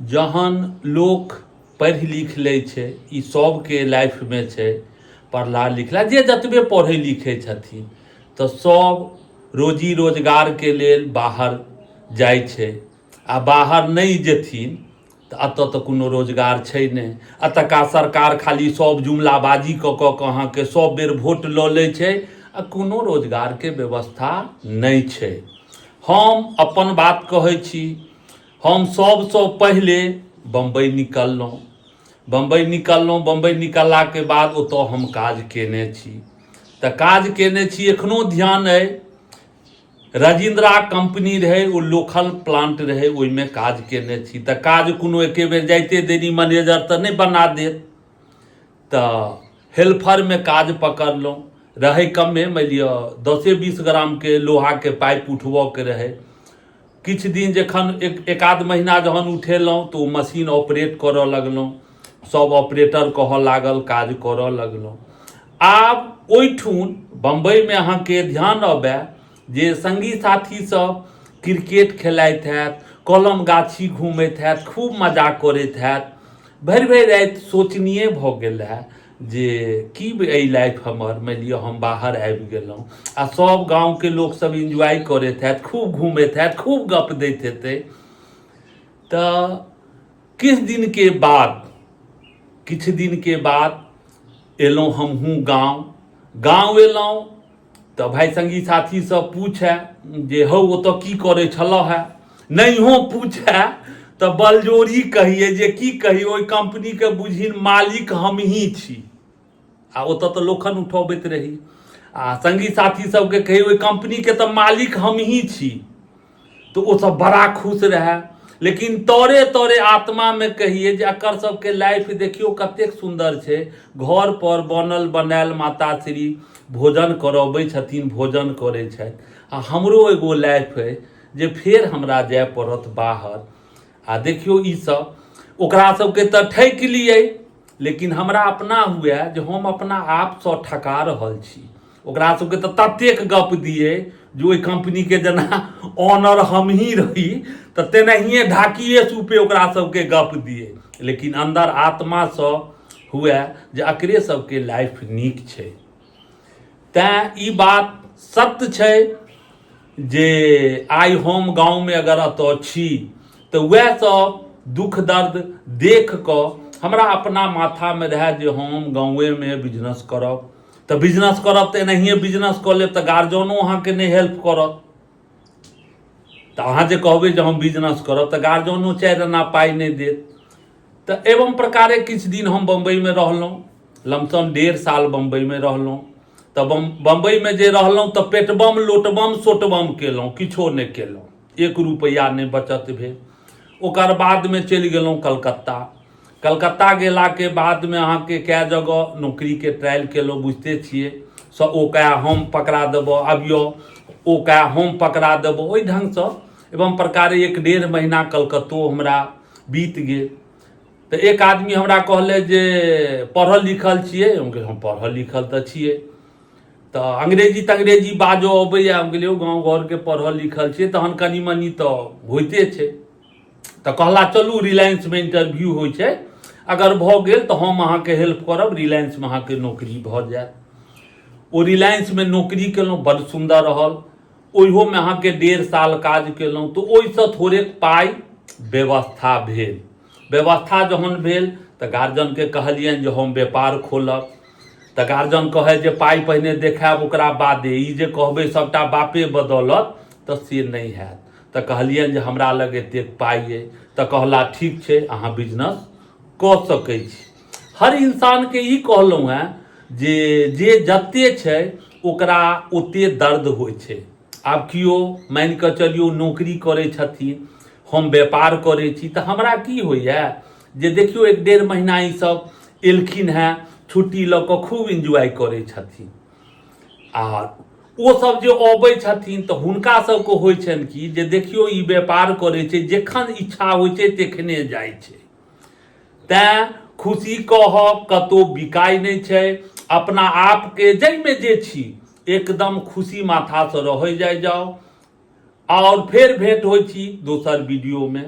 जहन लोक पढ़ि लिख लै छै, ई सबके लाइफमे छै, पढ़ला लिखला जे जतबे पढ़ै लिखै छथिन तऽ सब रोजी रोजगारके लेल बाहर जाइ छै, आ बाहर नहि जेथिन तऽ एतऽ तऽ कोनो रोजगार छै नहि। एतुका सरकार खाली सब जुमलाबाजी कऽ कऽ अहाँके सब बेर वोट लऽ लै छै आ कोनो रोजगारके व्यवस्था नहि छै। हम अपन बात कहै छी, हम सबसँ पहिले बम्बइ निकललहुँ। बम्बइ निकललाके बाद ओतऽ हम काज केने छी। तऽ काज केने छी, एखनो ध्यान अइ, राजिंद्रा कंपनी रहै, ओ लोकल प्लांट रहै, ओहिमे काज केने छी। तऽ काज कोनो एके बेर जाइते देरी मैनेजर तऽ नहि बना देत, तऽ हेल्परमे काज पकड़लहुँ। रहै कमे, मानि लिअ 10-20 ग्रामके लोहाके पाइप उठबऽके रहै। किछु दिन जखन एक आध महीना जहन उठेलहुँ तऽ ओ मशीन ऑपरेट करऽ लगलहुँ, सब ऑपरेटर कहऽ लागल, काज करऽ लगलहुँ। आब ओहिठुन बम्बइमे अहाँके ध्यान अबै जे सङ्गी साथी सब क्रिकेट खेलाइत हैत, कलम गाछी घूमैत हैत, खूब मजा करैत हैत। भरि भरि राति सोचनीय भऽ गेल है जे की एहि लाइफ हमर, मानि लिअ हम बाहर आबि गेलहुँ आ सब गाँवके लोकसब इन्जॉय करैत हैत, खूब घूमैत हैत, खूब गप दैत हेतै। तऽ किछु दिनके बाद एलहुँ हमहूँ गाँव एलहुँ तऽ भाइ सङ्गी साथी सब पूछै जे हौ ओतऽ की करै छलऽ है, नहिओ पूछै तऽ बलजोरी कहिए जे की कही, ओहि कंपनीके बुझिन मालिक हमही छी। आ ओतऽ तऽ लोखन उठबैत रही, आ सङ्गी साथी सबके कही ओहि कंपनीके तऽ मालिक हमही छी, तऽ ओसब बड़ा खुश रहै। लेकिन तोरे तोरे आत्मामे कहिए जे एकर सबके लाइफ देखियौ कतेक सुन्दर छै, घर पर बनल बनायल माताश्री भोजन करबै छथिन, भोजन करै छथि, आ हमरो एगो लाइफ अइ जे फेर हमरा जाय पड़त बाहर। आ देखियौ ई सब ओकरा सबके तऽ ठकि लियै, लेकिन हमरा अपना हुए जे हम अपना आपसँ ठका रहल छी। ओकरा सबके तऽ ततेक गप दियै जे ओहि कंपनीके जेना ऑनर हमही रही, तऽ तेनाहिए ढाकिए सुपे ओकरा सबके गप दियै, लेकिन अन्दर आत्मासँ हुए जे एकरे सबके लाइफ नीक छै। तैँ ई बात सत्य छै जे आइ हम गाँवमे अगर एतऽ छी तऽ वएह सब दुख दर्द देख कऽ हमरा अपना माथामे रहै जे हम गाँवेमे बिजनेस करब। तऽ बिजनेस करब तऽ एनाहिए बिजनेस कऽ लेब तऽ गार्जियनो अहाँके नहि हेल्प करत। तऽ अहाँ जे कहबै जे हम बिजनेस करब तऽ गार्जियनो 4 आना पाइ नहि देत। तऽ एवं प्रकारे किछु दिन हम बम्बइमे रहलहुँ, लमसम 1.5 साल बम्बइमे रहलहुँ। तऽ बम्बइमे जे रहलहुँ तऽ पेटबम लोटबम सोटबम केलहुँ, किछो नहि केलहुँ, 1 रुपैआ नहि बचत भेल। ओकर बादमे चलि गेलहुँ कलकत्ता गेलाके बादमे अहाँके कए जगह नौकरीके ट्रायल केलहुँ, बुझिते छियै। ओ कहे हम पकड़ा देबऽ अबियौ, ओ कहे हम पकड़ा देबऽ, ओहि ढङ्गसँ एवं प्रकारे 1-1.5 महीना कलकत्तो हमरा बीत गेल। तऽ एक आदमी हमरा कहले जे पढ़ल लिखल छियै, हम कहलियै हम पढ़ल लिखल तऽ छियै। तऽ अंग्रेजी बाजऽ अबैया, हम कहलियै गाँव घरके पढ़ल लिखल छियै तहन कनि मनि तऽ होइते छै। तऽ कहला चलू रिलायंसमे इंटरव्यू होइ छै, अगर भऽ गेल तऽ हम अहाँके हेल्प करब, रिलायंसमे अहाँके नौकरी भऽ जायत। ओ रिलायंसमे नौकरी केलहुँ, बड़ सुन्दर रहल। ओहियोमे अहाँके 1.5 साल काज केलहुँ तऽ ओहिसँ थोड़ेक पाइ व्यवस्था भेल। व्यवस्था जहन भेल तऽ गार्जियनके कहलियनि जे हम व्यापार खोलब। तऽ गार्जियन कहै जे पाइ पहिने देखायब ओकरा बादे, ई जे कहबै सभटा बापे बदौलत तऽ से नहि हैत। तऽ कहलियनि जे हमरा लग एतेक पाइ अइ, तऽ कहला ठीक छै अहाँ बिजनेस कऽ सकै छी। हर इंसानके ई कहलहुँ हेँ जे जते छै ओकरा ओते दर्द होइ छै। आब केओ मानि कऽ चलियौ नौकरी करै छथिन, हम व्यापार करै छी, तऽ हमरा की होइए जे देखियौ 1-1.5 महीना ईसब एलखिन हेँ छुट्टी लऽ कऽ खूब इन्जॉय करै छथिन। आ ओसब जे अबै छथिन तऽ हुनका सबके होइ छनि कि जे देखियौ ई व्यापार करै छै, जखन इच्छा होइ छै तखने जाइ छै। तैँ खुशी कहब कतहु बिकाइ नहि छै। अपना आपके जाहिमे जे छी एकदम खुशी माथासँ रहै जाउ। आओर फेर भेंट होइ छी दोसर वीडियोमे।